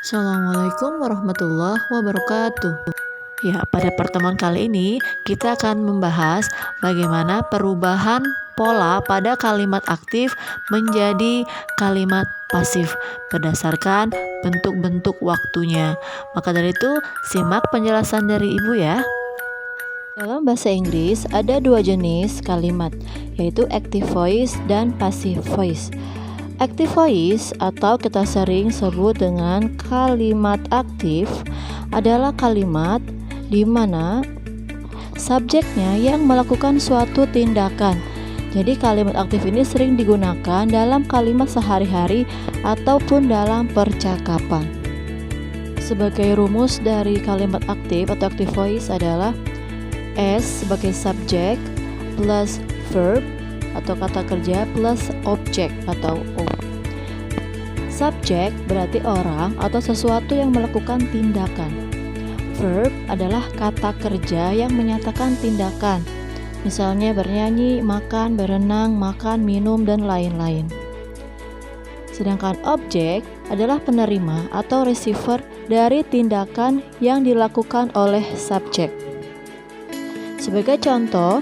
Assalamualaikum warahmatullahi wabarakatuh. Ya, pada pertemuan kali ini kita akan membahas bagaimana perubahan pola pada kalimat aktif menjadi kalimat pasif berdasarkan bentuk-bentuk waktunya. Maka dari itu, simak penjelasan dari Ibu ya. Dalam bahasa Inggris ada dua jenis kalimat, yaitu active voice dan passive voice. Active voice atau kita sering sebut dengan kalimat aktif adalah kalimat di mana subjeknya yang melakukan suatu tindakan. Jadi kalimat aktif ini sering digunakan dalam kalimat sehari-hari ataupun dalam percakapan. Sebagai rumus dari kalimat aktif atau active voice adalah S sebagai subjek plus verb atau kata kerja plus objek atau O. Subjek berarti orang atau sesuatu yang melakukan tindakan. Verb adalah kata kerja yang menyatakan tindakan. Misalnya bernyanyi, makan, berenang, makan, minum, dan lain-lain. Sedangkan objek adalah penerima atau receiver dari tindakan yang dilakukan oleh subjek. Sebagai contoh,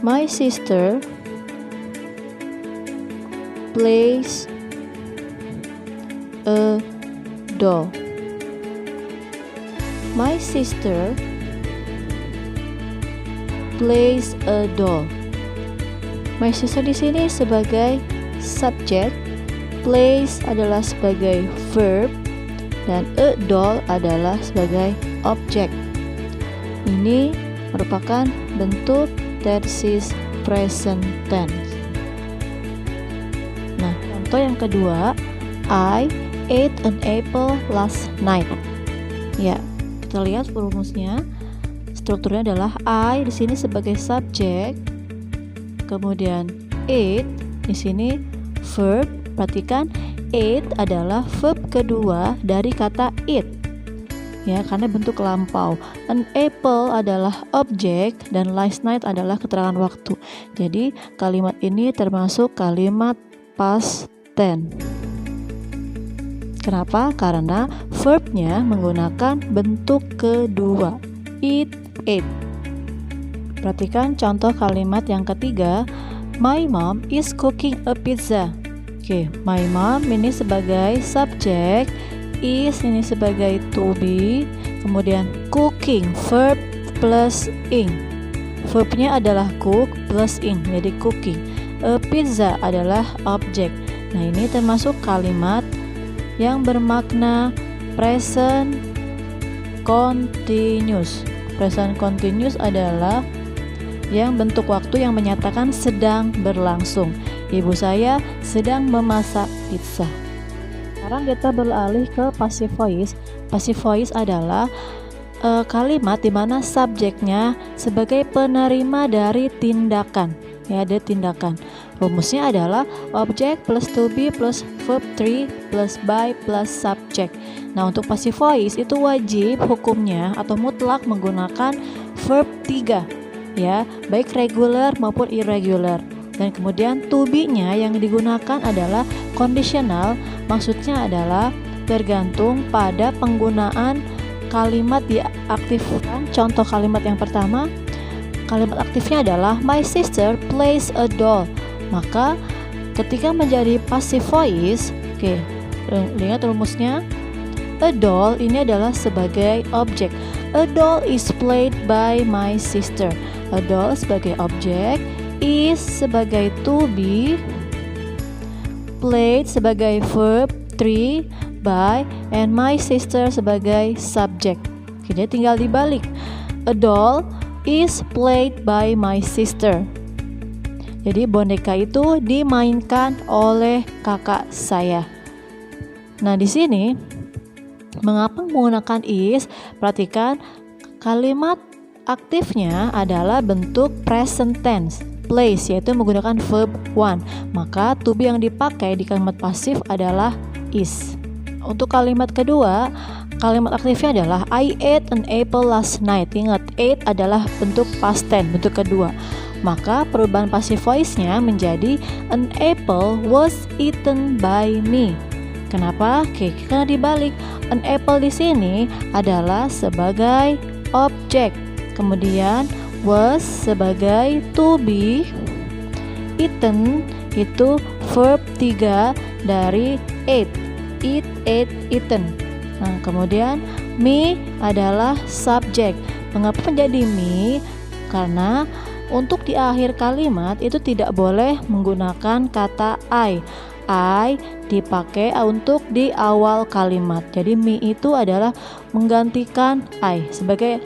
my sister plays a doll. My sister plays a doll. My sister di sini sebagai subjek, plays adalah sebagai verb, dan a doll adalah sebagai objek. Ini merupakan bentuk tersis present tense. Nah, contoh yang kedua, I ate an apple last night. Ya, kita lihat rumusnya. Strukturnya adalah I di sini sebagai subjek, kemudian ate di sini verb. Perhatikan, ate adalah verb kedua dari kata eat. Ya, karena bentuk lampau. An apple adalah objek dan last night adalah keterangan waktu. Jadi kalimat ini termasuk kalimat past tense. Kenapa? Karena verbnya menggunakan bentuk kedua, eat, ate. Perhatikan contoh kalimat yang ketiga, my mom is cooking a pizza. Oke, my mom ini sebagai subjek, is ini sebagai to be, kemudian cooking verb plus ing. Verbnya adalah cook plus ing, jadi cooking. A pizza adalah objek. Nah, ini termasuk kalimat yang bermakna present continuous. Present continuous adalah yang bentuk waktu yang menyatakan sedang berlangsung. Ibu saya sedang memasak pizza. Sekarang kita beralih ke passive voice. Passive voice adalah kalimat di mana subjeknya sebagai penerima dari tindakan. Ya, ada tindakan. Rumusnya adalah objek plus to be plus verb 3 plus by plus subject. Nah, untuk passive voice itu wajib hukumnya atau mutlak menggunakan verb 3. Ya, baik regular maupun irregular. Dan kemudian to be-nya yang digunakan adalah conditional, maksudnya adalah tergantung pada penggunaan kalimat diaktifkan. Contoh kalimat yang pertama, kalimat aktifnya adalah my sister plays a doll. Maka ketika menjadi passive voice, oke, lihat rumusnya. A doll ini adalah sebagai objek. A doll is played by my sister. A doll sebagai objek, is sebagai to be, played sebagai verb 3, by, and my sister sebagai subject. Jadi tinggal dibalik. A doll is played by my sister. Jadi boneka itu dimainkan oleh kakak saya. Nah, di sini mengapa menggunakan is? Perhatikan kalimat aktifnya adalah bentuk present tense. Place yaitu menggunakan verb 1. Maka to be yang dipakai di kalimat pasif adalah is. Untuk kalimat kedua, kalimat aktifnya adalah I ate an apple last night. Ingat, ate adalah bentuk past tense, bentuk kedua. maka perubahan passive voice-nya menjadi an apple was eaten by me. Kenapa? Oke, karena dibalik. An apple di sini adalah sebagai objek, kemudian was sebagai to be, eaten itu verb 3 dari eat, eaten. Nah, kemudian me adalah subjek. Mengapa menjadi me? Karena untuk di akhir kalimat itu tidak boleh menggunakan kata I dipakai untuk di awal kalimat. Jadi me itu adalah menggantikan I sebagai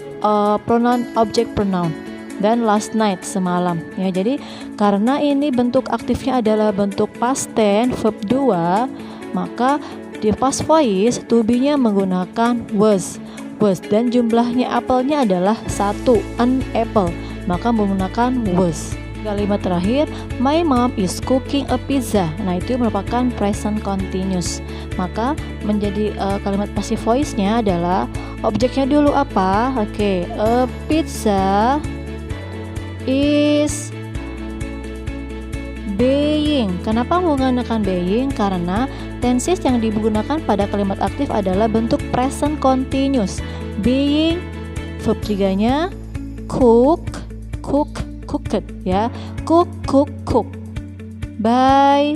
pronoun, object pronoun. Dan last night, semalam ya. Jadi karena ini bentuk aktifnya adalah bentuk past tense verb 2, maka di past voice to be-nya menggunakan was, dan jumlahnya apelnya adalah 1, an apple, maka menggunakan was. Kalimat terakhir, my mom is cooking a pizza. Nah, itu merupakan present continuous. Maka menjadi kalimat passive voice-nya adalah objeknya dulu apa? Oke, a pizza is being. Kenapa menggunakan being? Karena tenses yang digunakan pada kalimat aktif adalah bentuk present continuous. Being, verb 3-nya cooked ya. Cook by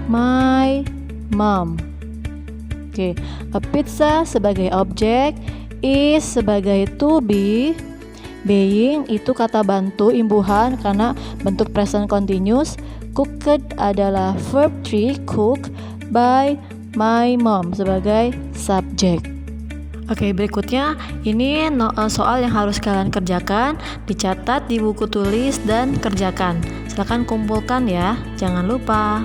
my mom. Oke, a pizza sebagai objek, is sebagai to be, being itu kata bantu imbuhan karena bentuk present continuous. Cooked adalah verb 3 cook by my mom sebagai subjek. Oke, berikutnya ini soal yang harus kalian kerjakan, dicatat di buku tulis dan kerjakan. Silakan kumpulkan ya, jangan lupa.